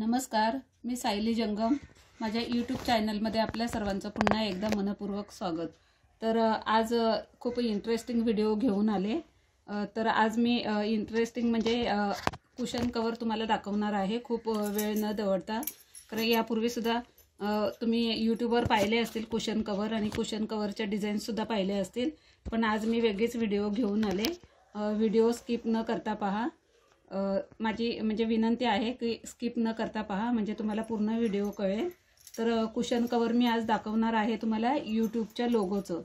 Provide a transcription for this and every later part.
नमस्कार, मी सायली जंगम. माझ्या यूट्यूब चॅनलमध्ये आपल्या सर्वांचं पुन्हा एकदा मनपूर्वक स्वागत. तर आज खूप इंटरेस्टिंग व्हिडिओ घेऊन आले. तर आज मी इंटरेस्टिंग म्हणजे कुशन कवर तुम्हाला दाखवणार आहे. खूप वेळ न दवडता, कारण यापूर्वीसुद्धा तुम्ही यूट्यूबवर पाहिले असतील कुशन कवर आणि कुशन कवरच्या डिझाईनसुद्धा पाहिले असतील. पण आज मी वेगळीच व्हिडिओ घेऊन आले. व्हिडिओ स्किप न करता पहा. माझी म्हणजे विनंती आहे की स्किप न करता पहा, म्हणजे तुम्हाला पूर्ण व्हिडिओ कळेल. तर कुशन कवर मी आज दाखवणार आहे तुम्हाला यूट्यूबच्या लोगोचं.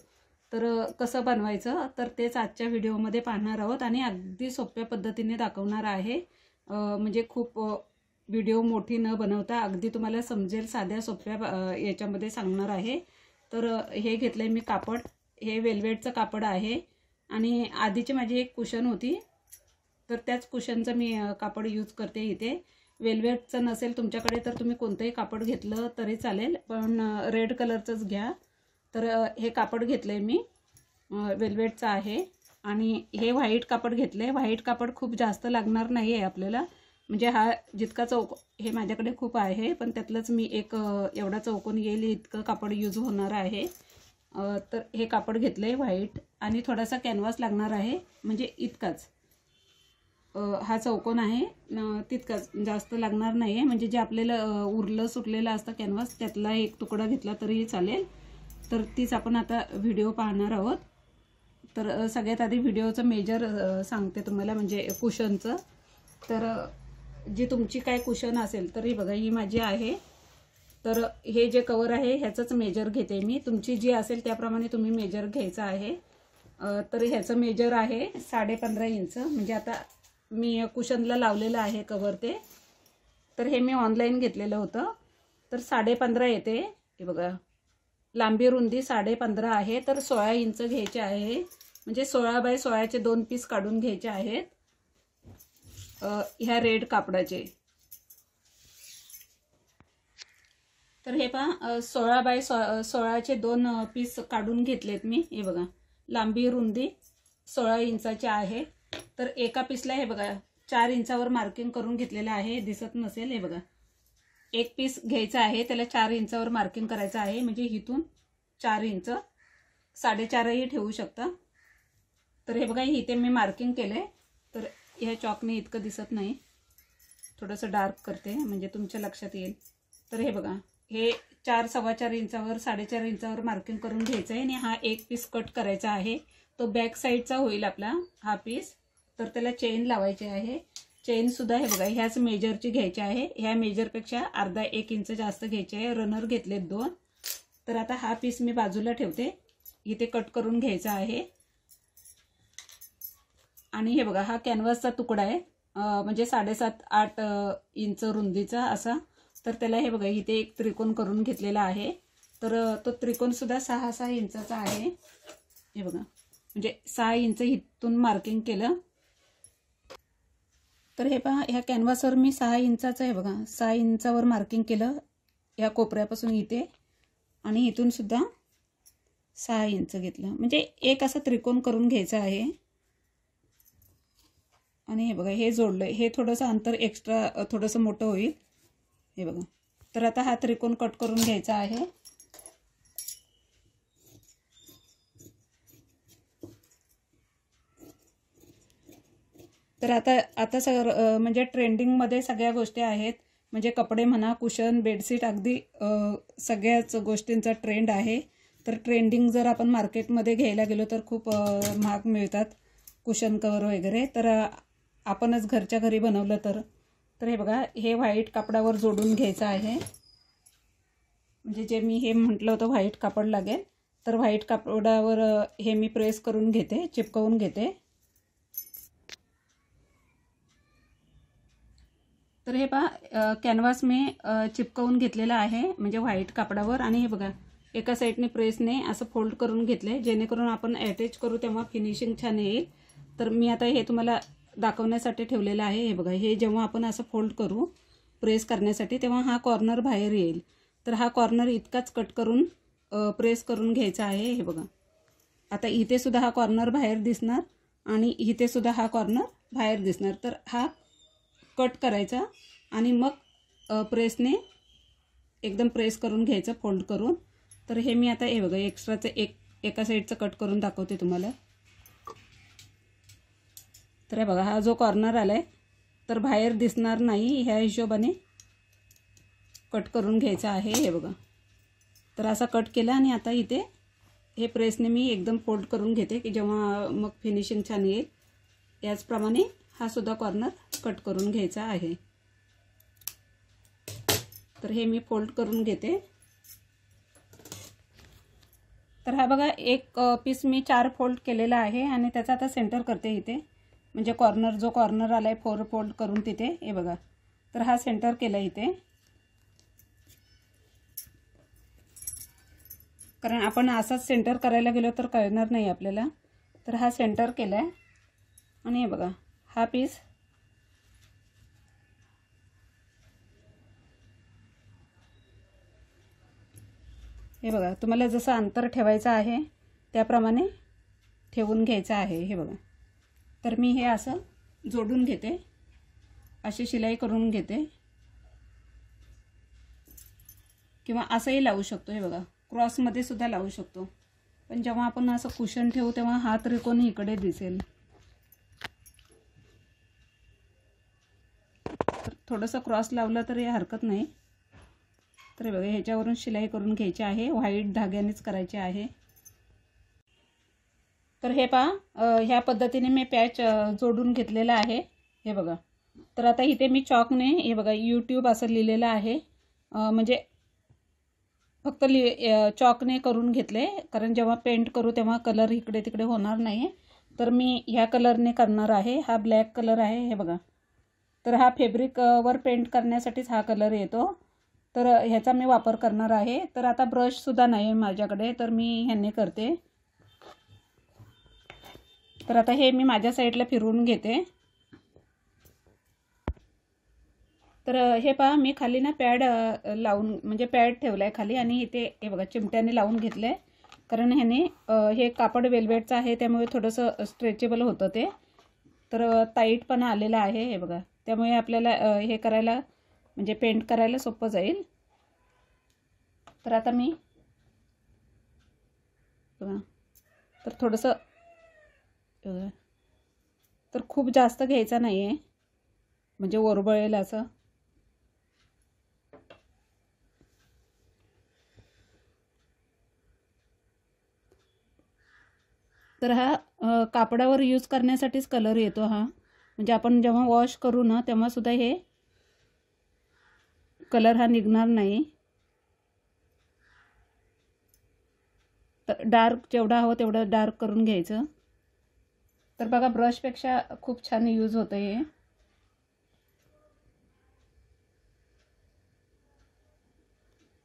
तर कसं बनवायचं तर तेच आजच्या व्हिडिओमध्ये पाहणार आहोत आणि अगदी सोप्या पद्धतीने दाखवणार आहे. म्हणजे खूप व्हिडिओ मोठी न बनवता अगदी तुम्हाला समजेल साध्या सोप्या याच्यामध्ये सांगणार आहे. तर हे घेतलंय मी कापड. हे वेल्वेटचं कापड आहे आणि आधीची माझी एक कुशन होती, तर त्याच कुशनचं मी कापड यूज करते इथे. वेल्वेटचं नसेल तुमच्याकडे तर तुम्ही कोणतंही कापड घेतलं तरी चालेल, पण रेड कलरचंच घ्या. तर हे कापड घेतलंय मी, वेल्वेटचं आहे. आणि हे व्हाईट कापड घेतलंय. व्हाईट कापड खूप जास्त लागणार नाही आहे आपल्याला, म्हणजे हा जितका चौक हे माझ्याकडे खूप आहे, पण त्यातलंच मी एक एवढा चौकोन येईल इतकं कापड यूज होणार आहे. तर हे कापड घेतलंय व्हाईट आणि थोडासा कॅनव्हास लागणार आहे, म्हणजे इतकाच. हा चौकोन आहे, तितकाच, जास्त लागणार नाही आहे. म्हणजे जे आपल्याला उरलं सुटलेलं असतं कॅनव्हास त्यातला एक तुकडा घेतला तरीही चालेल. तर तीच आपण आता व्हिडिओ पाहणार आहोत. तर सगळ्यात आधी व्हिडिओचं मेजर सांगते तुम्हाला, म्हणजे कुशनचं. तर जी तुमची काय कुशन असेल तर ही बघा, ही माझी आहे. तर हे जे कवर आहे ह्याचंच मेजर घेते मी. तुमची जी असेल त्याप्रमाणे तुम्ही मेजर घ्यायचं आहे. तर ह्याचं मेजर आहे 15.5 इंच. म्हणजे आता मी कुशनला लावलेलं आहे कवर ते. तर हे मी ऑनलाईन घेतलेलं होतं. तर 15.5 येते. हे बघा, लांबी रुंदी 15.5 आहे. तर 16 इंच घ्यायचे आहे. म्हणजे 16 बाय 16चे 2 पीस काढून घ्यायचे आहेत ह्या रेड कापडाचे. तर हे पहा, 16 बाय 16चे 2 पीस काढून घेतलेत मी. हे बघा, लांबी रुंदी 16 इंचाची आहे. तर एका पीसला हे बघा 4 इंचावर मार्किंग करून घेतलेलं आहे. दिसत नसेल, हे बघा, एक पीस घ्यायचा आहे, त्याला 4 इंचावर मार्किंग करायचं आहे. म्हणजे इथून 4 इंच, 4.5ही ठेवू शकता. तर हे बघा, इथे मी मार्किंग केलंय. तर ह्या चॉकने इतकं दिसत नाही, थोडंसं डार्क करते म्हणजे तुमच्या लक्षात येईल. तर हे बघा, हे 4, 4.25 इंचावर 4.5 इंचावर मार्किंग करून घ्यायचं आहे. आणि हा एक पीस कट करायचा आहे. तो बॅक साईडचा होईल आपला हा पीस. तर त्याला चेन लावायची आहे. चेन सुद्धा हे बघा ह्याच मेजरची घ्यायची आहे. ह्या मेजरपेक्षा अर्धा 1 इंच जास्त घ्यायचे आहे. रनर घेतलेत 2. तर आता हा पीस मी बाजूला ठेवते. इथे कट करून घ्यायचा आहे. आणि हे बघा, हा कॅनव्हासचा तुकडा आहे, म्हणजे 7.5-8 इंच रुंदीचा असा. तर त्याला हे बघा इथे एक त्रिकोण करून घेतलेला आहे. तर तो त्रिकोण सुद्धा 6-6 इंचाचा आहे. हे बघा, म्हणजे 6 इंच इथून मार्किंग केलं. तर हे पहा, ह्या कॅनव्हासवर मी 6 इंचाचं, हे बघा 6 इंचावर मार्किंग केलं या कोपऱ्यापासून इथे. आणि इथून सुद्धा 6 इंच घेतलं. म्हणजे एक असं त्रिकोण करून घ्यायचं आहे. आणि हे बघा, हे जोडलं. हे थोडंसं अंतर एक्स्ट्रा थोडंसं मोठं होईल. हे बघा, तर आता हा त्रिकोण कट करून घ्यायचा आहे. तर आता म्हणजे ट्रेंडिंगमध्ये सगळ्या गोष्टी आहेत. म्हणजे कपडे म्हणा, कुशन, बेडशीट, अगदी सगळ्याच गोष्टींचा ट्रेंड आहे. तर ट्रेंडिंग जर आपण मार्केटमध्ये घ्यायला गेलो तर खूप महाग मिळतात कुशन कवर वगैरे. तर आपणच घरच्या घरी बनवलं तर हे बघा, हे व्हाईट कापडावर जोडून घ्यायचं आहे. म्हणजे जे मी हे म्हटलं होतं व्हाईट कापड लागेल, तर व्हाईट कापडावर हे मी प्रेस करून घेते, चिपकवून घेते. तर हे पहा, कॅनव्हास मी चिपकवून घेतलेला आहे, म्हणजे व्हाईट कापडावर. आणि हे बघा, एका साईडने प्रेसने असं फोल्ड करून घेतले, जेणेकरून आपण अटॅच करू तेव्हा फिनिशिंग छान येईल. तर मी आता हे तुम्हाला दाखवण्यासाठी ठेवलेलं आहे. हे बघा, हे जेव्हा आपण असं फोल्ड करू प्रेस करण्यासाठी, तेव्हा हा कॉर्नर बाहेर येईल. तर हा कॉर्नर इतकाच कट करून प्रेस करून घ्यायचा आहे. हे बघा, आता इथे सुद्धा हा कॉर्नर बाहेर दिसणार आणि इथे सुद्धा हा कॉर्नर बाहेर दिसणार. तर हा कट करायचा आणि मग प्रेसने एकदम प्रेस करून घ्यायचं फोल्ड करून. तर हे मी आता हे बघा एक्स्ट्राचं एका साईडचं कट करून दाखवते तुम्हाला. तर हे बघा हा जो कॉर्नर आला आहे तर बाहेर दिसणार नाही ह्या हिशोबाने कट करून घ्यायचा आहे. हे बघा तर असा कट केला आणि आता इथे हे प्रेसने मी एकदम फोल्ड करून घेते की जेव्हा मग फिनिशिंग छान येईल. याचप्रमाणे हा सुद्धा कॉर्नर कट करून घ्यायचा आहे. तर हे मी फोल्ड करून घेते. तर हा बघा एक पीस मी 4 फोल्ड केलेला आहे आणि त्याचा आता सेंटर करते इथे. म्हणजे कॉर्नर जो कॉर्नर आला आहे 4 फोल्ड करून तिथे हे बघा. तर हा सेंटर केला इथे, कारण आपण असाच सेंटर करायला गेलो तर कळणार नाही आपल्याला. तर हा सेंटर केला आहे आणि हे बघा हा पीस हे बघा तुम्हाला जसं अंतर ठेवायचं आहे त्याप्रमाणे ठेवून घ्यायचं आहे. हे बघा तर मी हे असं जोडून घेते, अशी शिलाई करून घेते किंवा असंही लावू शकतो. हे बघा क्रॉसमध्ये सुद्धा लावू शकतो, पण जेव्हा आपण असं कुशन ठेवू तेव्हा हा त्रिकोण इकडे दिसेल. तर थोडंसं क्रॉस लावलं तरी हरकत नाही. तर बघा ह्याच्यावरून शिलाई करून घ्यायची आहे, व्हाईट धाग्यानेच करायची आहे. तर हे पहा ह्या पद्धतीने मी पॅच जोडून घेतलेला आहे. हे बघा तर आता इथे मी चॉकने हे बघा यूट्यूब असं लिहिलेलं आहे, म्हणजे फक्त चॉकने करून घेतले, कारण जेव्हा पेंट करू तेव्हा कलर इकडे तिकडे होणार नाही. तर मी ह्या कलरने करणार आहे. हा ब्लॅक कलर आहे हे बघा. तर हा फॅब्रिकवर पेंट करण्यासाठीच हा कलर येतो, तर ह्याचा मी वापर करणार आहे. तर आता ब्रशसुद्धा नाही माझ्याकडे, तर मी ह्याने करते. तर आता हे मी माझ्या साईडला फिरवून घेते. तर हे पहा मी खाली ना पॅड लावून म्हणजे पॅड ठेवला आहे खाली आणि इथे हे बघा चिमट्याने लावून घेतलं आहे, कारण ह्याने हे कापड वेल्वेटचं आहे त्यामुळे थोडंसं स्ट्रेचेबल होतं ते. तर टाईटपणा आलेला आहे हे बघा, त्यामुळे आपल्याला हे करायला म्हणजे पेंट करायला सोपं जाईल. तर आता मी बघा तर थोडंसं तर खूप जास्त घ्यायचा नाही आहे म्हणजे ओरबळेल असं. तर हा कापडावर यूज करण्यासाठीच कलर येतो हा, म्हणजे आपण जेव्हा वॉश करू ना तेव्हा सुद्धा हे कलर हा निघणार नाही. तर डार्क जेवढा हवं तेवढं डार्क करून घ्यायचं. तर बघा ब्रशपेक्षा खूप छान यूज होतं हे.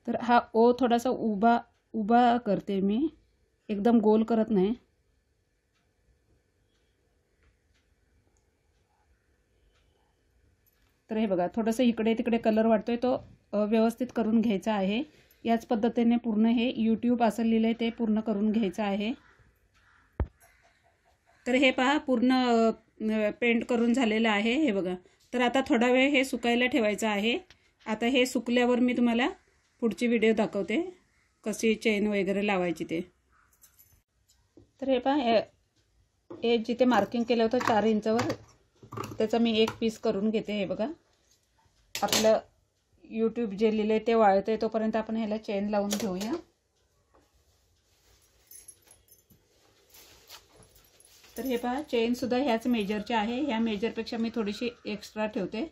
तर हा ओ थोडासा उभा करते मी, एकदम गोल करत नाही. तर हे बघा थोडंसं इकडे तिकडे कलर वाटतोय तो व्यवस्थित करून घ्यायचा आहे. याच पद्धतीने पूर्ण हे यूट्यूब असं लिहिलं आहे ते पूर्ण करून घ्यायचं आहे. तर हे पहा पूर्ण पेंट करून झालेलं आहे हे बघा. तर आता थोडा वेळ हे सुकायला ठेवायचं आहे. आता हे सुकल्यावर मी तुम्हाला पुढची व्हिडिओ दाखवते कशी चेन वगैरे लावायची ते. तर हे पहा हे जिथे मार्किंग केलं होतं 4 इंचावर त्याचा मी एक पीस करून घेते. हे बघा आपलं यूट्यूब जे लिहिले ते वाळते तोपर्यंत आपण ह्याला चेन लावून घेऊया. तर हे पहा चेनसुद्धा ह्याच मेजरचे आहे. ह्या मेजरपेक्षा मी थोडीशी एक्स्ट्रा ठेवते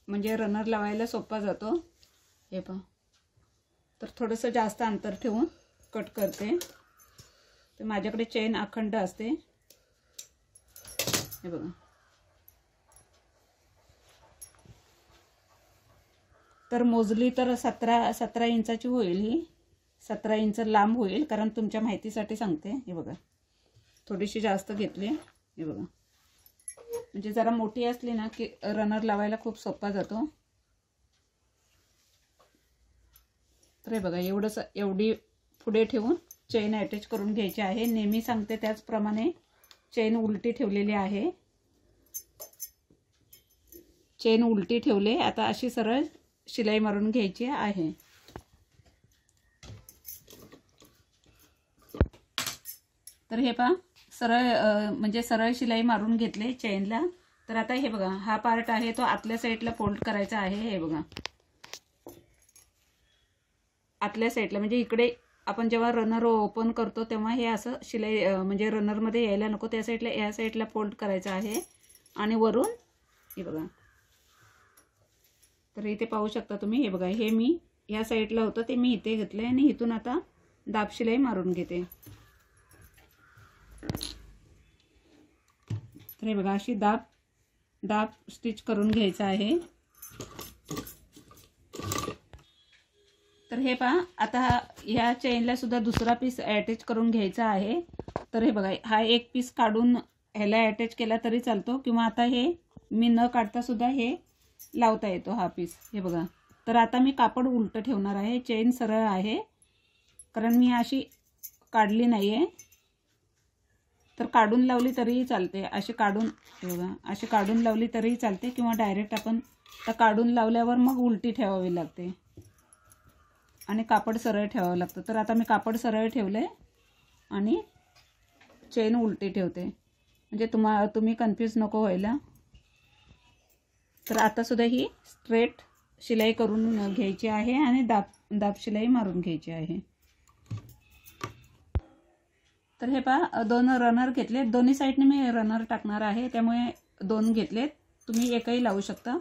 म्हणजे रनर लावायला सोपा जातो. हे पहा तर थोडंसं जास्त अंतर ठेवून कट करते. तर माझ्याकडे चेन अखंड असते हे बघा. तर मोजली तर 17 इंचाची होईल ही. 17 इंच लांब होईल, कारण तुमच्या माहितीसाठी सांगते. हे बघा थोडीशी जास्त घेतली हे बघा, म्हणजे जरा मोठी असली ना की रनर लावायला खूप सोपा जातो. तर हे बघा एवढी पुढे ठेवून चेन अटॅच करून घ्यायची आहे. नेहमी सांगते त्याचप्रमाणे चेन उलटी ठेवलेली आहे. चेन उलटी ठेवले. आता अशी सरळ शिलाई मारून घ्यायची आहे। तर हे पहा सरळ म्हणजे सरळ शिलाई मारून घेतले चेनला। तर आता हे बघा हा पार्ट आहे तो आतल्या साईडला फोल्ड करायचा आहे। हे बघा आतल्या साईडला म्हणजे इकडे आपण जेव्हा रनर ओपन करतो तेव्हा हे असं शिलाई म्हणजे रनरमध्ये यायला नको, त्या साईडला या साईडला फोल्ड करायचं आहे। आणि वरून हे बघा तर इथे पाहू शकता तुम्ही, हे बघा हे मी या साईडला होतं ते मी इथे घेतले आणि इथून आता दाब शिलाई मारून घेते। तर हे बघा अशी दाब स्टिच करून घ्यायचं आहे। तर हे पहा आता ह्या चेनला सुद्धा दुसरा पीस अटॅच करून घ्यायचा आहे। तर हे बघा हा एक पीस काढून ह्याला अटॅच केला तरी चालतो, किंवा आता हे मी न काढता सुद्धा हे लावता येतो हा पीस। हे बघा तर आता मी कापड उलट ठेवणार आहे, चेन सरळ आहे कारण मी अशी काढली नाहीये। तर काढून लावली तरीही चालते, अशी काढून हे बघा अशी काढून लावली तरीही चालते, किंवा डायरेक्ट आपण तर काढून लावल्यावर मग उलटी ठेवावी लागते आणि कापड सरळ ठेवावं लागतं। तर आता मी कापड सरळ ठेवले आणि चेन उलटी ठेवते म्हणजे तुम्ही कन्फ्यूज नको व्हायला। तर आता सुद्धा ही स्ट्रेट शिलाई करून घ्यायची आहे आणि दाब शिलाई मारून घ्यायची आहे। तर हे पहा दोन रनर घेतले, दोन्ही साईडने मी रनर टाकणार आहे त्यामुळे दोन घेतलेत, तुम्ही एकही लावू शकता,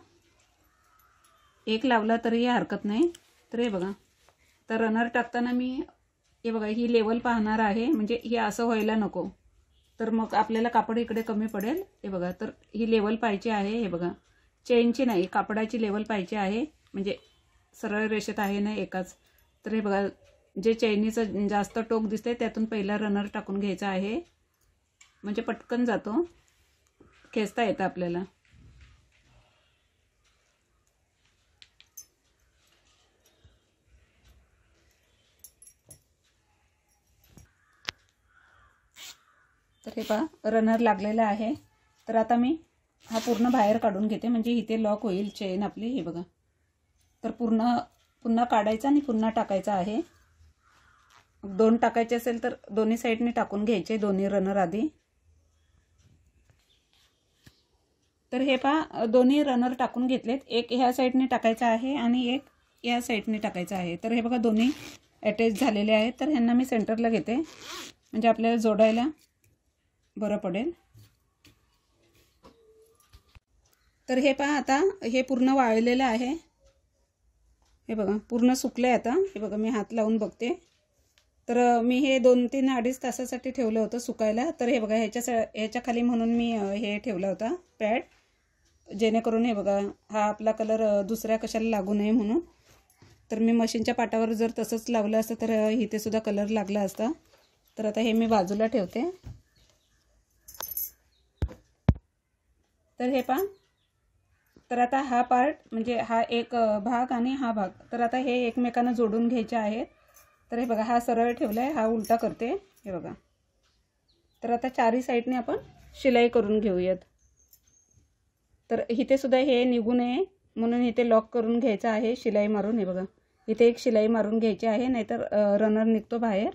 एक लावला तरी हरकत नाही। तर हे बघा तर रनर टाकताना मी हे बघा ही लेवल पाहणार आहे, म्हणजे हे असं व्हायला नको, तर मग आपल्याला कापड इकडे कमी पडेल। हे बघा तर ही लेवल पाहिजे आहे, हे बघा चेनची नाही कापडाची लेवल पाहिजे आहे, म्हणजे सरळ रेषेत आहे ना एकाच। तर हे बघा जे चैनीचं जास्त टोक दिसते त्यातून पहिला रनर टाकून घ्यायचा आहे, म्हणजे पटकन जातो, खेचता येतं आपल्याला। तर हे पहा रनर लागलेला आहे। तर आता मी हा पूर्ण बाहेर काढून घेते, म्हणजे इथे लॉक होईल चेन आपली। हे बघा तर पुन्हा काढायचा आणि पुन्हा टाकायचा आहे। दोन टाकायचे असेल तर दोन्ही साईडने टाकून घ्यायचे, दोन्ही रनर आधी। तर हे पहा दोन्ही रनर टाकून घेतलेत, एक ह्या साईडने टाकायचा आहे आणि एक या साईडने टाकायचा आहे। तर हे बघा दोन्ही अटॅच झालेले आहेत, तर ह्यांना मी सेंटरला घेते म्हणजे आपल्याला जोडायला बरं पडेल। तर हे पहा आता हे पूर्ण वाळलेलं आहे, हे बघा पूर्ण सुकले आता। हे बघा मी हात लावून बघते, तर मी हे 2-3-2.5 तासासाठी ठेवलं होतं सुकायला। तर हे बघा ह्याच्या खाली म्हणून मी हे ठेवला होता पॅड, जेणेकरून हे बघा हा आपला कलर दुसऱ्या कशाला लागू नये म्हणून। तर मी मशीनच्या पाटावर जर तसंच लावलं असतं तर इथे सुद्धा कलर लागला असता। तर आता हे मी बाजूला ठेवते। तर हे पहा तर आता हा पार्ट म्हणजे हा एक भाग आणि हा भाग, तर आता हे एकमेकांना जोडून घ्यायचे आहेत। तर हे बघा हा सरळ ठेवलाय, हा उलटा करते, हे बघा। तर आता चारही साईडने आपण शिलाई करून घेऊयात। तर इथे सुद्धा हे निघू नये म्हणून इथे लॉक करून घ्यायचं आहे शिलाई मारून। हे बघा इथे एक शिलाई मारून घ्यायची आहे, नाहीतर रनर निघतो बाहेर।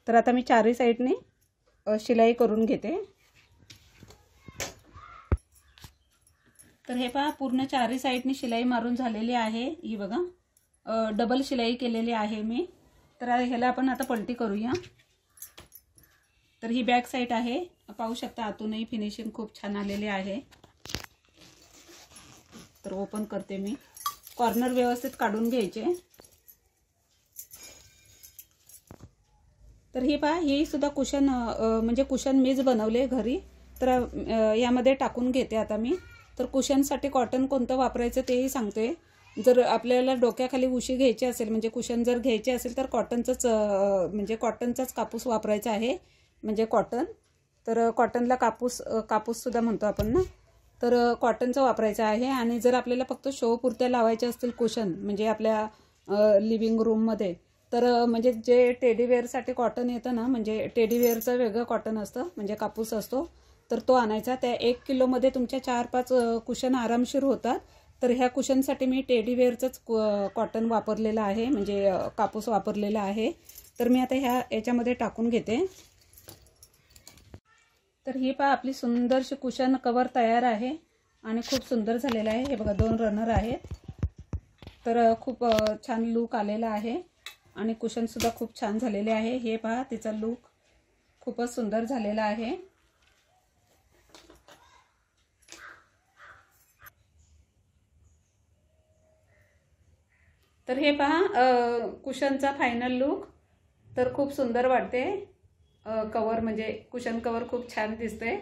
तर आता मी चारही साईडने शिलाई करून घेते। तर हे पहा पूर्ण चारही साईडने शिलाई मारून झालेली आहे, ही बघा डबल शिलाई केलेली आहे मी। तर ह्याला आपण आता पलटी करूया। तर ही बॅक साईड आहे, पाहू शकता आतूनही फिनिशिंग खूप छान आलेली आहे। तर ओपन करते मी, कॉर्नर व्यवस्थित काढून घ्यायचे। तर ही पहा ही सुद्धा कुशन म्हणजे कुशन मीच बनवले घरी, तर यामध्ये टाकून घेते आता मी। तर कुशनसाठी कॉटन कोणतं वापरायचं तेही सांगते। जर आपल्याला डोक्याखाली उशी घ्यायची असेल म्हणजे कुशन जर घ्यायचे असेल तर कॉटनचाच कापूस वापरायचा आहे, म्हणजे कॉटन। तर कॉटनला कापूस सुद्धा म्हणतो आपण ना, तर कॉटनचं वापरायचं आहे। आणि जर आपल्याला फक्त शो पुरत्या लावायचे असतील कुशन म्हणजे आपल्या लिव्हिंग रूममध्ये, तर म्हणजे जे टेडीवेअरसाठी कॉटन येतं ना, म्हणजे टेडीवेअरचं वेगळं कॉटन असतं म्हणजे कापूस असतो, तर तो आणायचा। त्या 1 किलोमध्ये तुमच्या 4-5 कुशन आरामशीर होतात। तर ह्या कुशनसाठी मी टेडीवेअरचंच कॉटन वापरलेलं आहे, म्हणजे कापूस वापरलेला आहे. तर मी आता याच्यामध्ये टाकून घेते. तर ही पहा आपली सुंदरशी कुशन कवर तयार आहे आणि खूप सुंदर झालेलं आहे. हे बघा 2 रनर आहेत. तर खूप छान लूक आलेला आहे आणि कुशनसुद्धा खूप छान झालेले आहे. हे पहा तिचा लूक खूपच सुंदर झालेला आहे. तर हे पहा कुशनचा फायनल लूक. तर खूप सुंदर वाटते. कवर म्हणजे कुशन कवर खूप छान दिसते.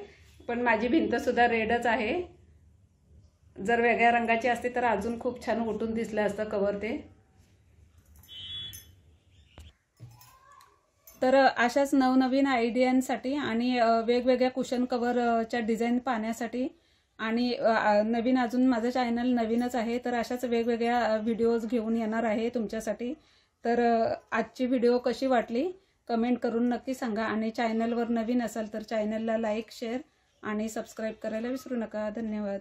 पण माझी भिंतसुद्धा रेडच आहे. जर वेगळ्या रंगाची असते तर अजून खूप छान उठून दिसलं असतं कवर ते. तर अशाच नवनवीन आयडियांसाठी आणि वेगवेगळ्या कुशन कवरच्या डिझाईन पाहण्यासाठी आणि नवीन अजून माझं चॅनल नवीनच आहे, तर अशाच वेगवेगळ्या व्हिडिओज घेऊन येणार आहे तुमच्यासाठी. तर आजची व्हिडिओ कशी वाटली कमेंट करून नक्की सांगा आणि चॅनलवर नवीन असाल तर चॅनलला लाईक, शेअर आणि सबस्क्राईब करायला विसरू नका. धन्यवाद.